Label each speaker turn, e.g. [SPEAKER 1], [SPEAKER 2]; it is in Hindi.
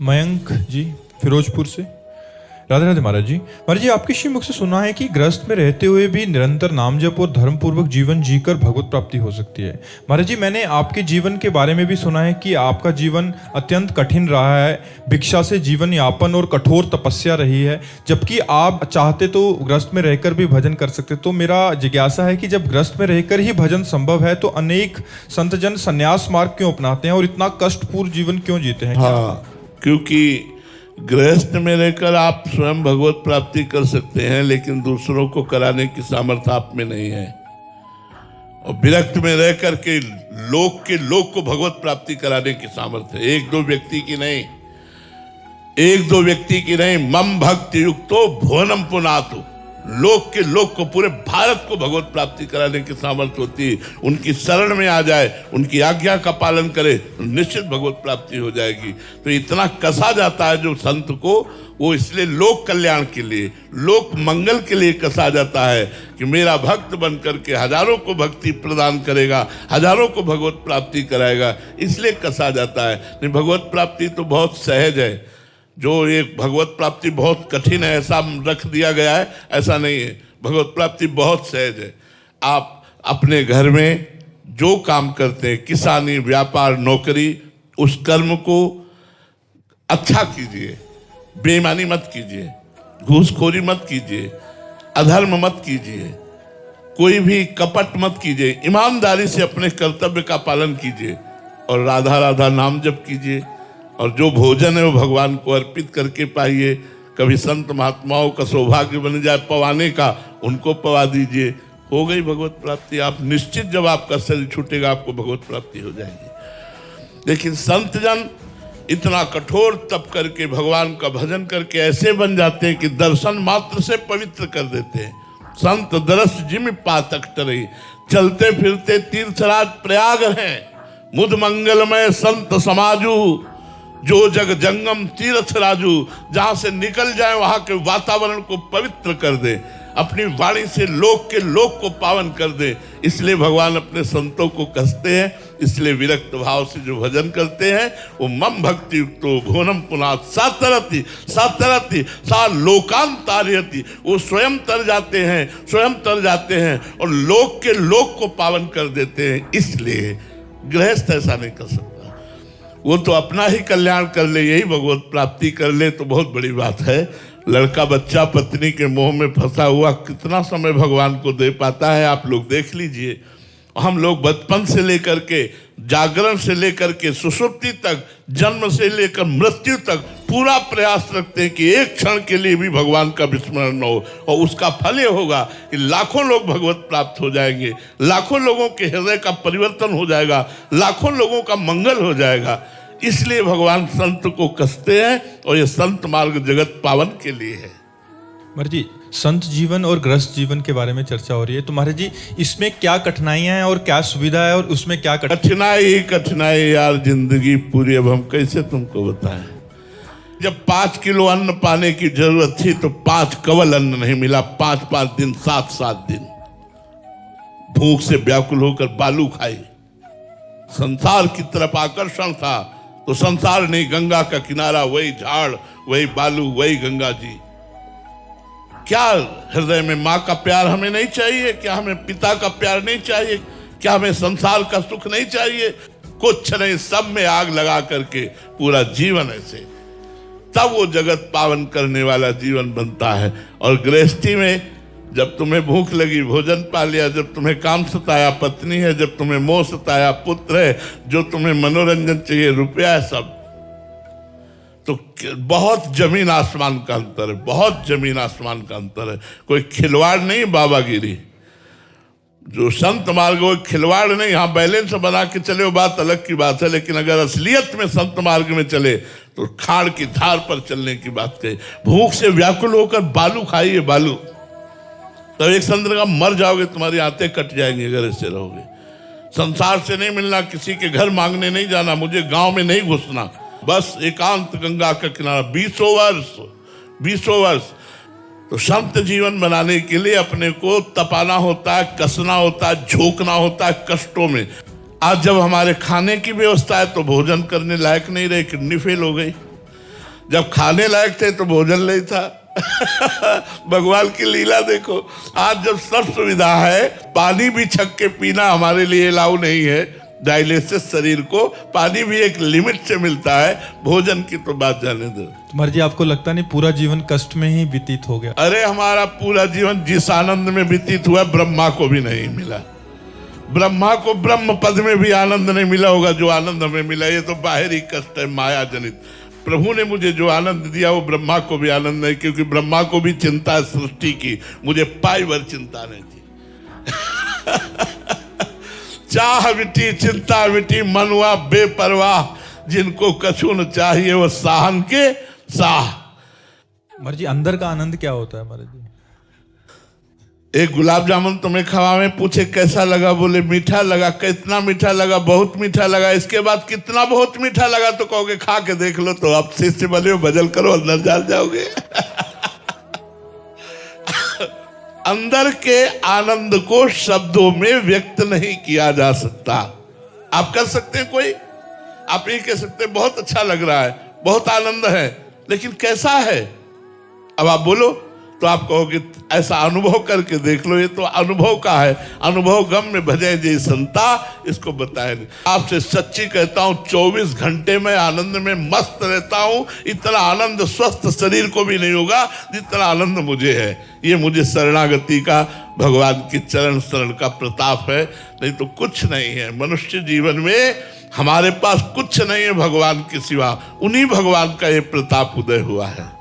[SPEAKER 1] मयंक जी फिरोजपुर से। राधे राधे महाराज जी। महाराज जी, आपके श्री मुख से सुना है कि गृहस्थ में रहते हुए भी निरंतर नाम जप और धर्म पूर्वक जीवन जीकर भगवत प्राप्ति हो सकती है। महाराज जी, मैंने आपके जीवन के बारे में भी सुना है कि आपका जीवन अत्यंत कठिन रहा है, भिक्षा से जीवन यापन और कठोर तपस्या रही है, जबकि आप चाहते तो गृहस्थ में रहकर भी भजन कर सकते। तो मेरा जिज्ञासा है कि जब गृहस्थ में रहकर ही भजन संभव है तो अनेक संतजन संन्यास मार्ग क्यों अपनाते हैं और इतना कष्टपूर्ण जीवन क्यों जीते हैं?
[SPEAKER 2] हाँ, क्योंकि गृहस्थ में रहकर आप स्वयं भगवत प्राप्ति कर सकते हैं, लेकिन दूसरों को कराने की सामर्थ्य आप में नहीं है। और विरक्त में रह करके लोक को भगवत प्राप्ति कराने की सामर्थ्य है। एक दो व्यक्ति की नहीं, मम भक्ति युक्तो भुवनम पुनातु। लोक को, पूरे भारत को भगवत प्राप्ति कराने की सामर्थ्य होती है। उनकी शरण में आ जाए, उनकी आज्ञा का पालन करे तो निश्चित भगवत प्राप्ति हो जाएगी। तो इतना कसा जाता है जो संत को, वो इसलिए लोक कल्याण के लिए, लोक मंगल के लिए कसा जाता है कि मेरा भक्त बन करके हजारों को भक्ति प्रदान करेगा, हजारों को भगवत प्राप्ति कराएगा, इसलिए कसा जाता है। नहीं, भगवत प्राप्ति तो बहुत सहज है। जो ये भगवत प्राप्ति बहुत कठिन है ऐसा रख दिया गया है, ऐसा नहीं है। भगवत प्राप्ति बहुत सहज है। आप अपने घर में जो काम करते हैं, किसानी, व्यापार, नौकरी, उस कर्म को अच्छा कीजिए, बेईमानी मत कीजिए, घूसखोरी मत कीजिए, अधर्म मत कीजिए, कोई भी कपट मत कीजिए, ईमानदारी से अपने कर्तव्य का पालन कीजिए और राधा राधा नाम जप कीजिए। और जो भोजन है वो भगवान को अर्पित करके पाइए। कभी संत महात्माओं का सौभाग्य बन जाए पवाने का, उनको पवा दीजिए, हो गई भगवत प्राप्ति। आप निश्चित, जब आपका शरीर छूटेगा आपको भगवत प्राप्ति हो जाएगी। लेकिन संत जन इतना कठोर तप करके भगवान का भजन करके ऐसे बन जाते हैं कि दर्शन मात्र से पवित्र कर देते हैं। संत दरस जिम पातक तरई, चलते फिरते तीर्थराज प्रयाग हैं। मुद मंगलमय संत समाजू, जो जग जंगम तीर्थ राजू। जहां से निकल जाए वहां के वातावरण को पवित्र कर दे, अपनी वाणी से लोक को पावन कर दे। इसलिए भगवान अपने संतों को कसते हैं। इसलिए विरक्त भाव से जो भजन करते हैं वो मम भक्ति युक्तो भुवनम पुनात सातरति सा लोकांतारयति। वो स्वयं तर जाते हैं और लोक को पावन कर देते हैं। इसलिए गृहस्थ ऐसा नहीं कर सकता। वो तो अपना ही कल्याण कर ले, यही भगवत प्राप्ति कर ले तो बहुत बड़ी बात है। लड़का बच्चा पत्नी के मोह में फंसा हुआ कितना समय भगवान को दे पाता है, आप लोग देख लीजिए। हम लोग बचपन से लेकर के, जागरण से लेकर के सुषुप्ति तक, जन्म से लेकर मृत्यु तक पूरा प्रयास रखते हैं कि एक क्षण के लिए भी भगवान का विस्मरण न हो। और उसका फल ये होगा कि लाखों लोग भगवत प्राप्त हो जाएंगे, लाखों लोगों के हृदय का परिवर्तन हो जाएगा, लाखों लोगों का मंगल हो जाएगा। इसलिए भगवान संत को कसते हैं और ये संत मार्ग जगत पावन के लिए है।
[SPEAKER 1] महाराज जी, संत जीवन और गृहस्थ जीवन के बारे में चर्चा हो रही है, तो महाराज जी इसमें क्या कठिनाइयां हैं और क्या सुविधा है और उसमें क्या
[SPEAKER 2] कठिनाई यार, जिंदगी पूरी। अब हम कैसे तुमको बताएं। जब 5 किलो अन्न पाने की जरूरत थी तो 5 कवल अन्न नहीं मिला। 5-5 दिन, 7-7 दिन भूख से व्याकुल होकर बालू खाई। संसार की तरफ आकर्षण था तो संसार नहीं, गंगा का किनारा, वही झाड़, वही बालू, वही गंगा जी। क्या हृदय में माँ का प्यार हमें नहीं चाहिए? क्या हमें पिता का प्यार नहीं चाहिए? क्या हमें संसार का सुख नहीं चाहिए? कुछ नहीं, सब में आग लगा करके पूरा जीवन ऐसे, तब वो जगत पावन करने वाला जीवन बनता है। और गृहस्थी में जब तुम्हें भूख लगी भोजन पा लिया, जब तुम्हें काम सताया पत्नी है, जब तुम्हें मोह सताया पुत्र है, जो तुम्हें मनोरंजन चाहिए रुपया है, सब, तो बहुत जमीन आसमान का अंतर है, बहुत जमीन आसमान का अंतर है। कोई खिलवाड़ नहीं, बाबागिरी। जो संत मार्ग वो खिलवाड़ नहीं। हाँ, बैलेंस बना के चले वो बात अलग की बात है, लेकिन अगर असलियत में संत मार्ग में चले तो खाड़ की धार पर चलने की बात कही। भूख से व्याकुल होकर बालू खाइए, बालू, तब एक संत का मर जाओगे, तुम्हारी आंतें कट जाएंगी अगर ऐसे रहोगे। संसार से नहीं मिलना, किसी के घर मांगने नहीं जाना, मुझे गांव में नहीं घुसना, बस एकांत गंगा का किनारा 20 वर्ष। तो संत जीवन बनाने के लिए अपने को तपाना होता है, कसना होता है, झोंकना होता है कष्टों में। आज जब हमारे खाने की व्यवस्था है तो भोजन करने लायक नहीं रहे, किडनी फेल हो गई। जब खाने लायक थे तो भोजन नहीं था। भगवान की लीला देखो, आज जब सब सुविधा है, पानी भी छक के पीना हमारे लिए अलाउ नहीं है, डायलिसिस शरीर को पानी भी एक लिमिट से मिलता है, भोजन की तो बात जाने दो।
[SPEAKER 1] महाराज जी आपको लगता नहीं पूरा जीवन कष्ट में ही व्यतीत हो गया?
[SPEAKER 2] अरे हमारा पूरा जीवन जिस आनंद में व्यतीत हुआ ब्रह्मा को भी नहीं मिला। ब्रह्मा को ब्रह्म पद में भी आनंद नहीं मिला होगा जो आनंद हमें मिला। ये तो बाहरी कष्ट है, माया जनित। प्रभु ने मुझे जो आनंद दिया वो ब्रह्मा को भी आनंद नहीं, क्योंकि ब्रह्मा को भी चिंता है सृष्टि की, मुझे पाई भर चिंता नहीं थी। चाह बिटी चिंता बिटी मनुआ बेपरवाह, जिनको कछु न चाहिए वो साहन के साह।
[SPEAKER 1] महाराज जी अंदर का आनंद क्या होता है महाराज जी?
[SPEAKER 2] एक गुलाब जामुन तुम्हें खवावे, पूछे कैसा लगा, बोले मीठा लगा। कितना मीठा लगा? बहुत मीठा लगा। इसके बाद कितना बहुत मीठा लगा? तो कहोगे खा के देख लो, तो आप शिष्य बने हो, भजन करो, अंदर जान जाओगे। अंदर के आनंद को शब्दों में व्यक्त नहीं किया जा सकता। आप कर सकते हैं कोई, आप ये कह सकते हैं बहुत अच्छा लग रहा है, बहुत आनंद है, लेकिन कैसा है? अब आप बोलो तो आप कहोगे ऐसा अनुभव करके देख लो। ये तो अनुभव का है, अनुभव गम में भजे जे संता, इसको बताया नहीं। आपसे सच्ची कहता हूं 24 घंटे में आनंद में मस्त रहता हूं। इतना आनंद स्वस्थ शरीर को भी नहीं होगा जितना आनंद मुझे है। ये मुझे शरणागति का, भगवान की चरण शरण का प्रताप है, नहीं तो कुछ नहीं है। मनुष्य जीवन में हमारे पास कुछ नहीं है भगवान के सिवा, उन्हीं भगवान का ये प्रताप उदय हुआ है।